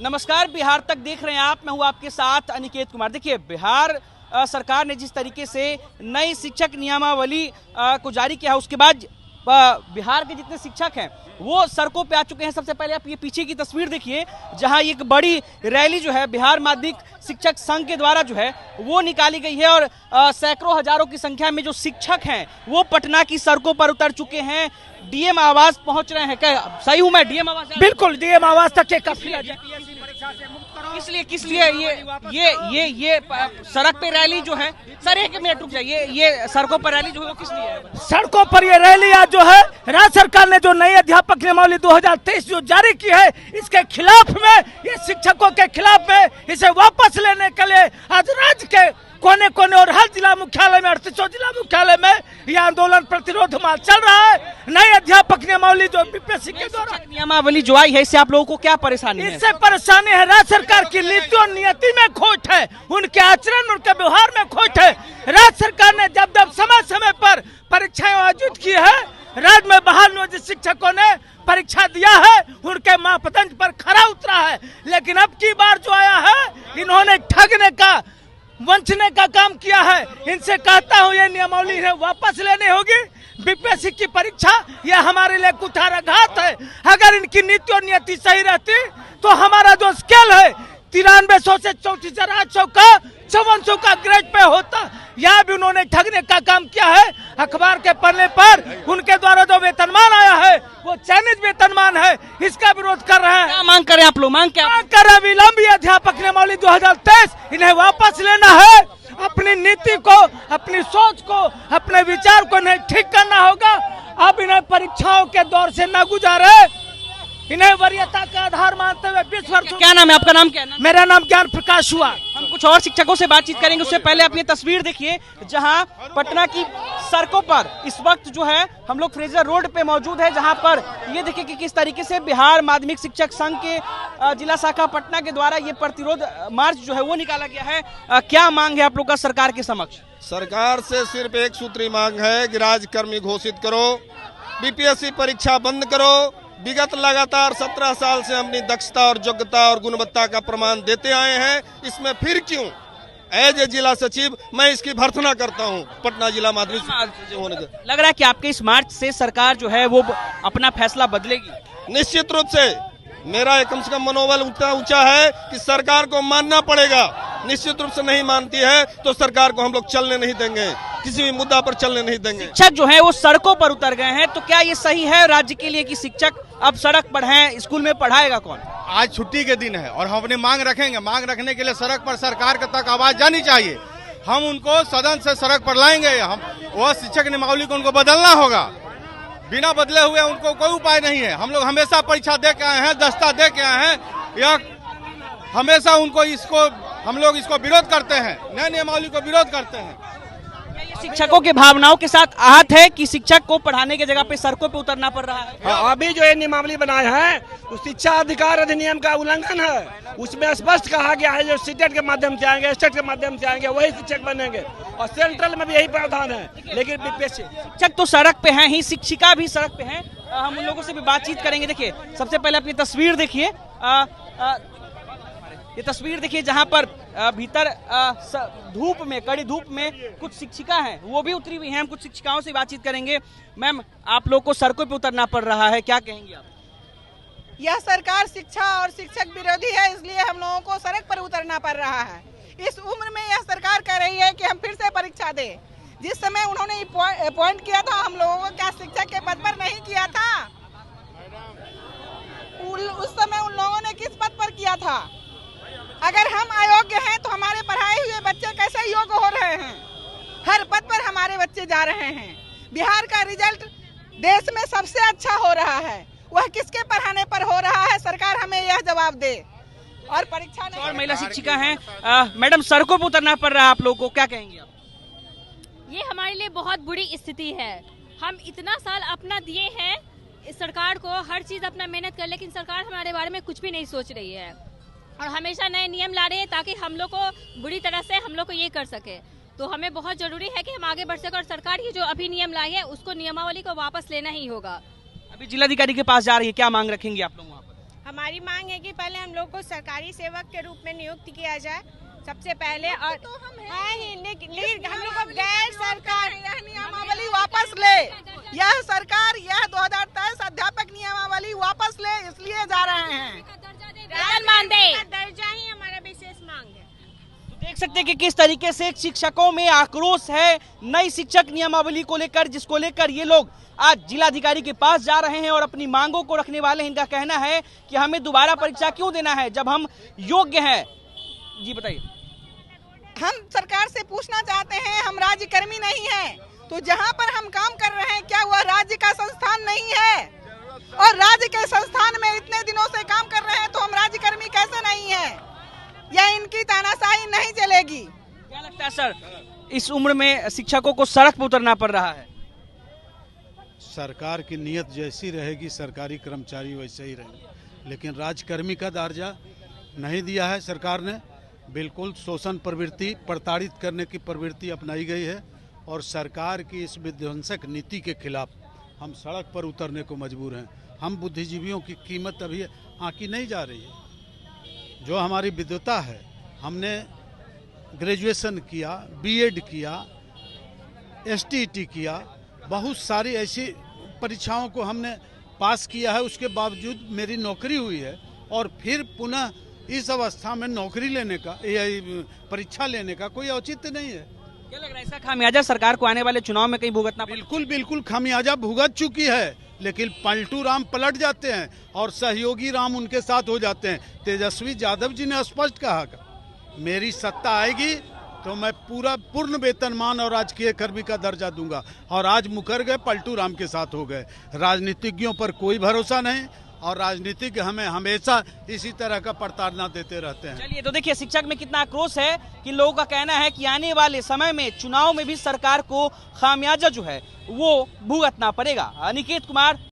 नमस्कार, बिहार तक देख रहे हैं आप। मैं हूं आपके साथ अनिकेत कुमार। देखिए, बिहार सरकार ने जिस तरीके से नई शिक्षक नियमावली को जारी किया है, उसके बाद बिहार के जितने शिक्षक हैं वो सड़कों पे आ चुके हैं। सबसे पहले आप ये पीछे की तस्वीर देखिए, जहां एक बड़ी रैली जो है बिहार माध्यमिक शिक्षक संघ के द्वारा जो है वो निकाली गई है और सैकड़ों हजारों की संख्या में जो शिक्षक हैं वो पटना की सड़कों पर उतर चुके हैं। डीएम आवास पहुंच रहे हैं। क्या सही हूं मैं? डीएम आवास, बिल्कुल डीएम आवास तक के काफिला। किस लिए ये सड़क पे रैली जो है, सर एक मिनट रुक जाइए, ये सड़कों पर रैली जो है वो किस लिए है? सड़कों पर ये रैली आज जो है राज्य सरकार ने जो नई अध्यापक नियमावली 2023 जो जारी की है, इसके खिलाफ में, ये शिक्षकों के खिलाफ में, इसे वापस लेने के लिए आज राज्य के कोने कोने और हर जिला मुख्यालय में, 38 जिला मुख्यालय में यह आंदोलन प्रतिरोध मार्च चल रहा है। नई अध्यापक नियमावली जो बीपीएससी के द्वारा नियमावली जो आई है, इससे आप लोगों को क्या परेशानी है? इससे परेशानी है, राज्य सरकार की नीति और नियति में खोट है, उनके आचरण, उनके व्यवहार में खोट है। राज्य सरकार ने जब जब समय समय पर परीक्षाएं आयोजित की है, राज्य में बहाल नियोजित शिक्षकों ने परीक्षा दिया है, उनके मापदंड पर खरा उतरा है। लेकिन अब की बार जो आया है, इन्होंने ठगने का, वंचने का काम किया है। इनसे कहता हूँ ये नियमावली है वापस लेनी होगी। बीपीएससी की परीक्षा यह हमारे लिए कुठाराघात है। अगर इनकी नीति और नियति सही रहती तो हमारा जो स्केल है 9300 से 34,800 का 5400 का ग्रेड पे होता। यहाँ भी उन्होंने ठगने का काम किया है। अखबार के पन्ने पर उनके द्वारा जो वेतनमान आया है वो चयनित वेतनमान है, इसका विरोध कर रहे हैं। क्या मांग करें आप लोग? मांग कर रहे? विलंबी अध्यापक नियमावली 2023 इन्हें वापस लेना है। अपनी नीति को, अपनी सोच को, अपने विचार को इन्हें ठीक करना होगा। अब इन्हें परीक्षाओं के दौर से न गुजारे, इन्हें वरीयता का आधार मानते हुए 20 वर्षों। क्या नाम है आपका? नाम क्या है? मेरा नाम ज्ञान प्रकाश हुआ। हम कुछ और शिक्षकों से बातचीत करेंगे, उससे पहले आप ये तस्वीर देखिए, जहां पटना की सड़कों पर इस वक्त जो है हम लोग फ्रेजर रोड पे मौजूद है, जहां पर ये देखिए कि किस तरीके से बिहार माध्यमिक शिक्षक संघ के जिला शाखा पटना के द्वारा ये प्रतिरोध मार्च जो है वो निकाला गया है। क्या मांग है आप लोग का सरकार के समक्ष? सरकार से सिर्फ एक सूत्री मांग है कि राज्यकर्मी घोषित करो, बीपीएससी परीक्षा बंद करो। विगत लगातार 17 साल से अपनी दक्षता और योग्यता और गुणवत्ता का प्रमाण देते आए हैं, इसमें फिर क्यों? एज ए जिला सचिव मैं इसकी भर्त्सना करता हूं पटना जिला माध्यमिक सचिव होने के। लग रहा है कि आपके इस मार्च से सरकार जो है वो अपना फैसला बदलेगी? निश्चित रूप से मेरा कम से कम मनोबल उतना ऊंचा है कि सरकार को मानना पड़ेगा। निश्चित रूप से नहीं मानती है तो सरकार को हम लोग चलने नहीं देंगे, किसी भी मुद्दा पर चलने नहीं देंगे। शिक्षक जो है वो सड़कों पर उतर गए हैं, तो क्या ये सही है राज्य के लिए कि शिक्षक अब सड़क पर हैं? स्कूल में पढ़ाएगा कौन? आज छुट्टी के दिन है और हम अपनी मांग रखेंगे। मांग रखने के लिए सड़क पर सरकार तक आवाज जानी चाहिए। हम उनको सदन से सड़क पर लाएंगे। हम वह शिक्षक नियमावली को उनको बदलना होगा। बिना बदले हुए उनको कोई उपाय नहीं है। हम लोग हमेशा परीक्षा दे के आए हैं, दस्ता दे के आए हैं, यह हमेशा उनको हम लोग इसको विरोध करते हैं, नए नियमावली को विरोध करते हैं। शिक्षकों के भावनाओं के साथ आहत है कि शिक्षक को पढ़ाने की जगह पे सड़कों पे उतरना पड़ रहा है। अभी जो ये नियमावली बनाया है वो शिक्षा अधिकार अधिनियम का उल्लंघन है। उसमें स्पष्ट कहा गया है जो सीटेट के माध्यम से आएंगे, स्टेट के माध्यम से आएंगे वही शिक्षक बनेंगे, और सेंट्रल में भी यही प्रावधान है। लेकिन बीपीएससी शिक्षक तो सड़क पे हैं ही, शिक्षिका भी सड़क पे हैं। हम उन लोगों से भी बातचीत करेंगे। देखिए, सबसे पहले अपनी तस्वीर देखिए, ये तस्वीर देखिए जहां पर भीतर धूप में, कड़ी धूप में कुछ शिक्षिका हैं, वो भी उतरी हुई हैं। हम कुछ शिक्षिकाओं से बातचीत करेंगे। मैम, आप लोग को सड़कों पे उतरना पड़ रहा है, क्या कहेंगी आप? यह सरकार शिक्षा और शिक्षक विरोधी है, इसलिए हम लोगों को सड़क पर उतरना पड़ रहा है। इस उम्र में यह सरकार कह रही है कि हम फिर से परीक्षा दें। जिस समय उन्होंने अपॉइंट किया था हम लोगों को, क्या शिक्षक के पद पर नहीं किया था? उस समय उन लोगों ने किस पद पर किया था? अगर हम अयोग्य हैं तो हमारे पढ़ाए हुए बच्चे कैसे योग्य हो रहे हैं? हर पद पर हमारे बच्चे जा रहे हैं। बिहार का रिजल्ट देश में सबसे अच्छा हो रहा है, वह किसके पढ़ाने पर हो रहा है? सरकार हमें यह जवाब दे। और परीक्षा नहीं। और महिला शिक्षिका हैं, मैडम सड़कों पर उतरना पड़ रहा है आप लोगों को, क्या कहेंगी आप? ये हमारे लिए बहुत बुरी स्थिति है। हम इतना साल अपना दिए हैं इस सरकार को, हर चीज अपना मेहनत कर, लेकिन सरकार हमारे बारे में कुछ भी नहीं सोच रही है और हमेशा नए नियम ला रहे हैं ताकि हम लोग को बुरी तरह से हम लोग को ये कर सके। तो हमें बहुत जरूरी है कि हम आगे बढ़ सके और सरकार ये जो अभी नियम लाई है उसको, नियमावली को वापस लेना ही होगा। अभी जिलाधिकारी के पास जा रही है, क्या मांग रखेंगे आप लोग वहाँ पर? हमारी मांग है कि पहले हम लोग को सरकारी सेवक के रूप में नियुक्त किया जाए सबसे पहले, और तो हम है ही, लेकिन हम लोग को गैर सरकार यह नियमावली वापस ले, यह सरकार यह 2023 अध्यापक नियमावली वापस ले, इसलिए जा रहे हैं। दर्जा ही हमारा विशेष मांग है। तो देख सकते हैं कि किस तरीके से शिक्षकों में आक्रोश है नई शिक्षक नियमावली को लेकर, जिसको लेकर ये लोग आज जिलाधिकारी के पास जा रहे हैं और अपनी मांगों को रखने वाले हैं। इनका कहना है कि हमें दोबारा परीक्षा क्यों देना है जब हम योग्य हैं। जी बताइए। हम सरकार से पूछना चाहते हैं, हम राज्यकर्मी नहीं हैं, तो जहां पर हम काम कर रहे हैं क्या वह राज्य का संस्थान नहीं है? और राज्य के संस्थान में इतने दिनों से काम कर रहे हैं तो हम राज्यकर्मी कैसे नहीं है? या इनकी तानाशाही नहीं चलेगी? क्या लगता है सर, इस उम्र में शिक्षकों को सड़क पर उतरना पड़ रहा है? सरकार की नीयत जैसी रहेगी सरकारी कर्मचारी वैसे ही रहेंगे, लेकिन राजकर्मी का दर्जा नहीं दिया है सरकार ने। बिल्कुल शोषण प्रवृत्ति, प्रताड़ित करने की प्रवृत्ति अपनाई गई है और सरकार की इस विध्वंसक नीति के खिलाफ हम सड़क पर उतरने को मजबूर हैं। हम बुद्धिजीवियों की कीमत अभी आंकी नहीं जा रही है। जो हमारी विद्वता है, हमने ग्रेजुएशन किया, बीएड किया, एसटीईटी किया, बहुत सारी ऐसी परीक्षाओं को हमने पास किया है, उसके बावजूद मेरी नौकरी हुई है और फिर पुनः इस अवस्था में नौकरी लेने का या परीक्षा लेने का कोई औचित्य नहीं है। क्या लग रहा है, ऐसा खामियाजा सरकार को आने वाले चुनाव में कहीं भुगतना? बिल्कुल बिल्कुल खामियाजा भुगत चुकी है, लेकिन पलटू राम पलट जाते हैं और सहयोगी राम उनके साथ हो जाते हैं। तेजस्वी यादव जी ने स्पष्ट कहा कि मेरी सत्ता आएगी तो मैं पूर्ण वेतनमान और राजकीय कर्मी का दर्जा दूंगा, और आज मुकर गए, पलटू राम के साथ हो गए। राजनीतिज्ञों पर कोई भरोसा नहीं और राजनीतिज्ञ हमें हमेशा इसी तरह का प्रताड़ना देते रहते हैं। चलिए, तो देखिए शिक्षक में कितना आक्रोश है कि लोगों का कहना है कि आने वाले समय में चुनाव में भी सरकार को खामियाजा जो है वो भुगतना पड़ेगा। अनिकेत कुमार।